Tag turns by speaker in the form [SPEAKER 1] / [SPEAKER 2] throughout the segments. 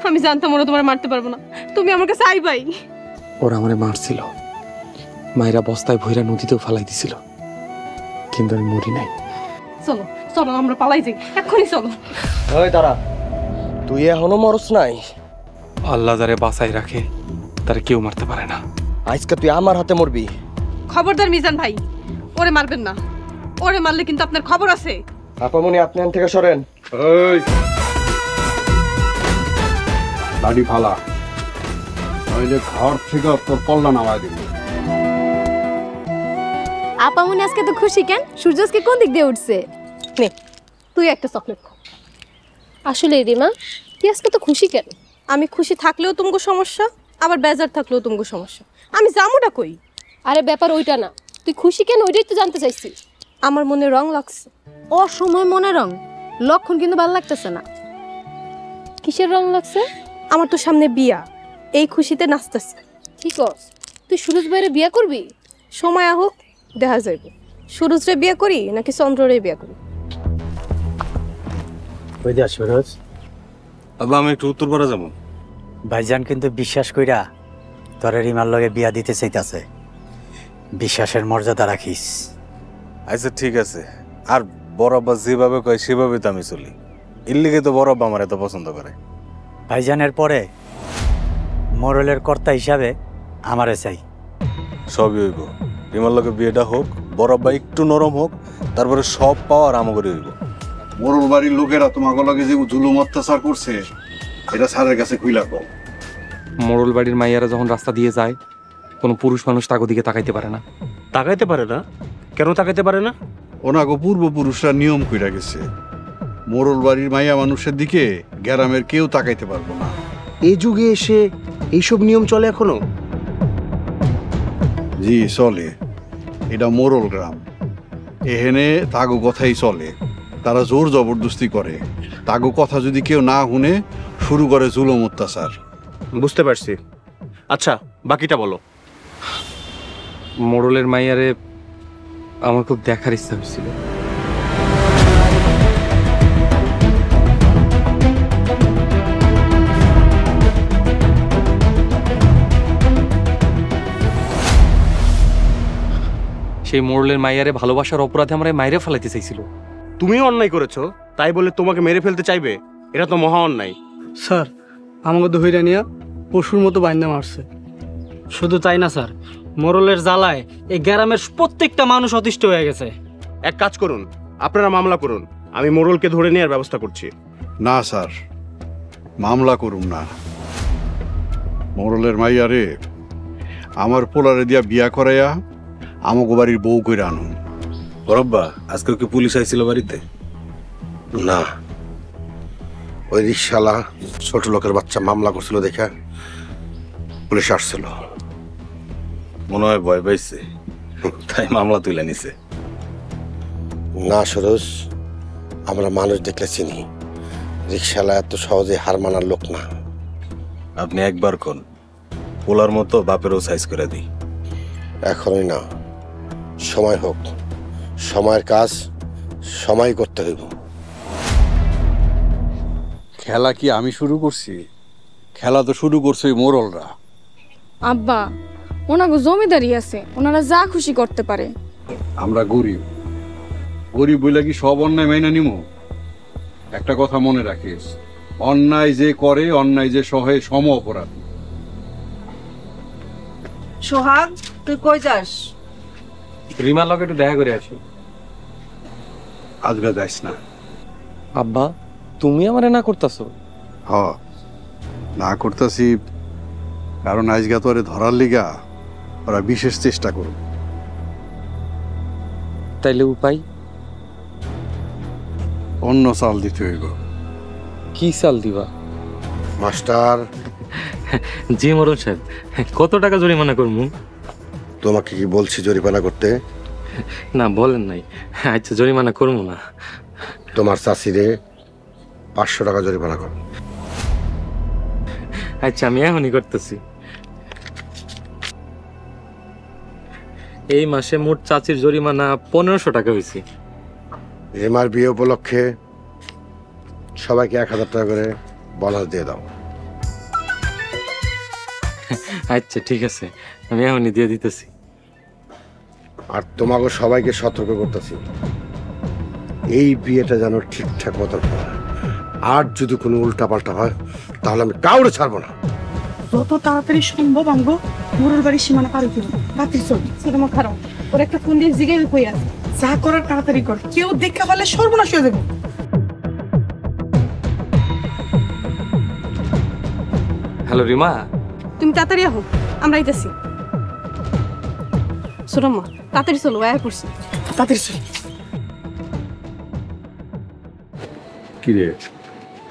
[SPEAKER 1] আমি জানতাম ওরা তোমার মারতে পারবো না, তুমি আমার কাছে আইবাই।
[SPEAKER 2] ওরা আমারে মারছিল, মায়েরা বস্তায় ভৈরা নদীতেও ফালাই দিছিল, কিন্তু আমি মরি নাই।
[SPEAKER 1] চলো চলো আমরা পালাই যাই, এক্ষুনি চলো।
[SPEAKER 3] ওই দাঁড়া, তুই এখনো মরস নাই।
[SPEAKER 2] আল্লাহ যারে বাঁচাই রাখে তারে কেউ মারতে পারে না।
[SPEAKER 3] আজকে তুই আমার হাতে মরবি।
[SPEAKER 1] খবরদার মিজান ভাই, ওরে মারবেন না, ওরে মারলে কিন্তু আপনার খবর আছে।
[SPEAKER 3] আপামনি আপনি এখান থেকে সরেন।
[SPEAKER 4] এই দাড়ি ফালা, নইলে ঘর থেকে তোর পল্লা নামায় দিবি।
[SPEAKER 5] আপামনি আজকে তো খুশি কেন? সূর্য আজকে কোন দিক দিয়ে উঠছে?
[SPEAKER 1] নে তুই একটা চকলেট খা।
[SPEAKER 5] আসলে রিমা, তুই আজকে তো খুশি কেন?
[SPEAKER 1] আমি খুশি থাকলেও তুমগো সমস্যা, আবার বেজার থাকলেও তুমগো সমস্যা। আমি জামুটা কই?
[SPEAKER 5] আরে ব্যাপার ওইটা না, তুই খুশি কেন ওইটাই তো জানতে চাইছি।
[SPEAKER 1] আমার মনে রং লাগছে।
[SPEAKER 5] অসময় মনে রং, লক্ষণ কিন্তু ভালো লাগতেছে না। কিসের রং লাগছে?
[SPEAKER 1] আমার তো সামনে বিয়া, এই খুশিতে নাচতেছে।
[SPEAKER 5] ঠিক আছে, তুই সুরজ ভাইরে বিয়া করবি?
[SPEAKER 1] সময় হোক দেখা যাইব, সুরজরে বিয়ে করি নাকি চন্দ্ররে বিয়ে করি।
[SPEAKER 6] ওই যা সুরজ,
[SPEAKER 7] আব্বা আমি একটু উত্তরপাড়া যাবো।
[SPEAKER 6] ভাইজান কিন্তু বিশ্বাস কইরা তোরে রিমার লগে বিয়া দিতে চাইতাছে, বিশ্বাসের মর্যাদা রাখিস।
[SPEAKER 7] আচ্ছা ঠিক আছে, আর বড় আব্বা যেভাবে কয় সেভাবে তো আমি চলি। এর লিগে তো বড় আব্বা আমার এত পছন্দ করে।
[SPEAKER 6] ভাইজানের পরে মোরলের কর্তা হিসাবে আমারে চাই।
[SPEAKER 7] সবই হইব, রিমার লগে বিয়েটা হোক, বড় আব্বা একটু নরম হোক, তারপরে সব পাওয়ার আমাকে হইব।
[SPEAKER 4] মোরল বাড়ির লোকেরা তোমাকে লগে যে জুলুম অত্যাচার করছে এটা স্যারের কাছে খুইলা কও।
[SPEAKER 2] মোড়ল বাড়ির মাইয়ারা যখন রাস্তা দিয়ে যায়, কোনো পুরুষ মানুষ তাগো দিকে তাকাইতে পারে না।
[SPEAKER 8] তাকাইতে পারে না? কেন তাকাইতে পারে না?
[SPEAKER 4] ওনাগো পূর্বপুরুষরা নিয়ম কইরা গেছে, মোরল বাড়ির মাইয়া মানুষের দিকে গ্রামের কেউ তাকাইতে পারবো না।
[SPEAKER 8] এই যুগে এসে এইসব নিয়ম চলে এখনো?
[SPEAKER 4] জি চলে, এটা মোরল গ্রাম, এখানে তাগো কথাই চলে। তারা জোর জবরদস্তি করে, তাগো কথা যদি কেউ না শুনে শুরু করে জুলুম অত্যাচার।
[SPEAKER 8] বুঝতে পারছি। আচ্ছা বাকিটা বলো।
[SPEAKER 2] মোড়লের মাইয়ারে আমার খুব দেখার ইচ্ছা হয়েছিল। সেই মোড়লের মাইয়ারে ভালোবাসার অপরাধে আমরা মাইরে ফেলাইতে চাইছিল।
[SPEAKER 8] তুমিও অন্যায় করেছো, তাই বলে তোমাকে মেরে ফেলতে চাইবে? এটা তো মহা অন্যায়।
[SPEAKER 9] স্যার, আমাকে তো হইরানিয়া পশুর মতো বাইন্দা মারছে। শুধু তাই না স্যার, মোরলের জ্বালায় এই গ্রামের প্রত্যেকটা মানুষ অতিষ্ঠ হয়ে গেছে।
[SPEAKER 8] এক কাজ করুন, আপনারা মামলা করুন, আমি মোরলকে ধরে নেওয়ার ব্যবস্থা করছি।
[SPEAKER 4] না স্যার, মামলা করুন না। মোরলের মাইয়া রে আমার পোলারে দিয়া বিয়া করাইয়া আমাগো বাড়ির বউ কইরা আনুন।
[SPEAKER 7] বড় আব্বা আজকে কি পুলিশ আইছিল বাড়িতে?
[SPEAKER 10] না, ওই রিক্সাওয়ালা ছোট লোকের বাচ্চা মামলা করছিল দেখা পুলিশ আসছিল।
[SPEAKER 7] মনে হয় ভয় পাইছে, তাই মামলা তুলে নিছে।
[SPEAKER 10] না সরোজ, আমরা মানুষ দেখলে চিনি, রিক্সাওয়ালা এত সহজে হার মানার লোক না।
[SPEAKER 7] আপনি একবার কোন পোলার মতো বাপেরও সাইজ করে দিই।
[SPEAKER 10] এখনই না, সময় হোক, সময়ের কাজ সময় করতে হইব।
[SPEAKER 4] খেলা কি আমি শুরু করছি? খেলা তো শুরু করছে ওই মোরলরা।
[SPEAKER 5] আব্বা, ওনাগো জমিদারি আছে, ওনারা যা খুশি করতে পারে।
[SPEAKER 4] আমরা গরিব, গরিব বইলা কি সব অন্যায় মাইনা নিমু? একটা কথা মনে রাখিস, অন্যায় যে করে, অন্যায় যে সহে, সম অপরাধ।
[SPEAKER 11] সোহাগ, তুই কই যাস?
[SPEAKER 2] রিমার লগে একটু দেখা করে আসি।
[SPEAKER 4] আজকে যাইস না।
[SPEAKER 2] আব্বা, তুমি আমারে না করতেছো?
[SPEAKER 4] হ, না করতেছি, কারণ আজকে তো ধরার লিগা ওরা বিশেষ চেষ্টা করবে।
[SPEAKER 2] তাইলে উপায়?
[SPEAKER 4] অন্য চাল দিতে হইব।
[SPEAKER 2] কি চাল দিবা?
[SPEAKER 10] মাস্টার।
[SPEAKER 2] জি মোড়ল সাহেব, কত টাকা জরিমানা করবো?
[SPEAKER 10] তোমাকে কি বলছি জরিমানা করতে?
[SPEAKER 2] না বলেন নাই। আচ্ছা জরিমানা করবো না।
[SPEAKER 10] তোমার চাষিরে 500 টাকা জরিমানা করো।
[SPEAKER 2] আচ্ছা আমি এখনই করতেছি। এই মাসে মোট চাচির জরিমানা 1500 টাকা হয়েছে।
[SPEAKER 10] রিমার বিয়ে উপলক্ষে সবাইকে 1000 টাকা করে বোনাস দিয়ে দাও।
[SPEAKER 2] আচ্ছা ঠিক আছে, আমি এখনই দিয়ে দিতেছি।
[SPEAKER 10] আর তোমাকে সবাইকে সতর্ক করতেছি, এই বিয়েটা যেন ঠিকঠাক মতো হয়। আর যদি কোনো উল্টাপাল্টা হয় তাহলে আমি কাউরে ছাড়বো না।
[SPEAKER 11] যত তাড়াতাড়ি সম্ভব আমগো মোরল বাড়ির সীমানা পার হইতে হবে। তাড়াতাড়ি চল।
[SPEAKER 1] ছোট মা খারাপ, ওর একটা ফোন দিয়ে জিগে কই আছে।
[SPEAKER 11] যা করার তাড়াতাড়ি কর, কেউ দেখা ফেলে সর্বনাশ হয়ে যাবে।
[SPEAKER 2] হ্যালো রিমা,
[SPEAKER 1] তুমি তাড়াতাড়ি আহো, আমরা আইতাছি। ছোট মা তাড়াতাড়ি চলো, আয়া পড়ছি।
[SPEAKER 11] তাড়াতাড়ি চল।
[SPEAKER 4] কি রে,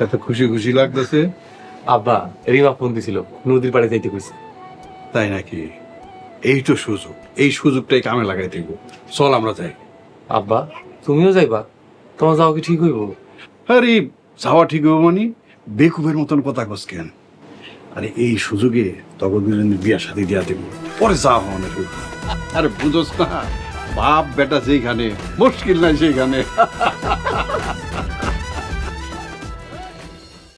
[SPEAKER 4] এত খুশি খুশি লাগতেছে?
[SPEAKER 2] আব্বা রিমা ফোন দিছিল, নদীর পাড়ে যাইতে কইছে।
[SPEAKER 4] তাই নাকি? এই তো সুযোগ, এই সুযোগটাই কামে লাগাই দেব। চল আমরা যাই।
[SPEAKER 2] আব্বা তুমিও যাইবা? তোমার যাওয়া কি ঠিক হইব?
[SPEAKER 4] আরে যাওয়া ঠিক হবো মানে বেকুবের মতন কথা কস কেন? আরে এই সুযোগে তখন দুজনের বিয়া শাদী দিয়া দেব, পরে যা হওয়ার হইব। আরে বুঝোস না, বাপ বেটা যেখানে মুশকিল নাই সেইখানে।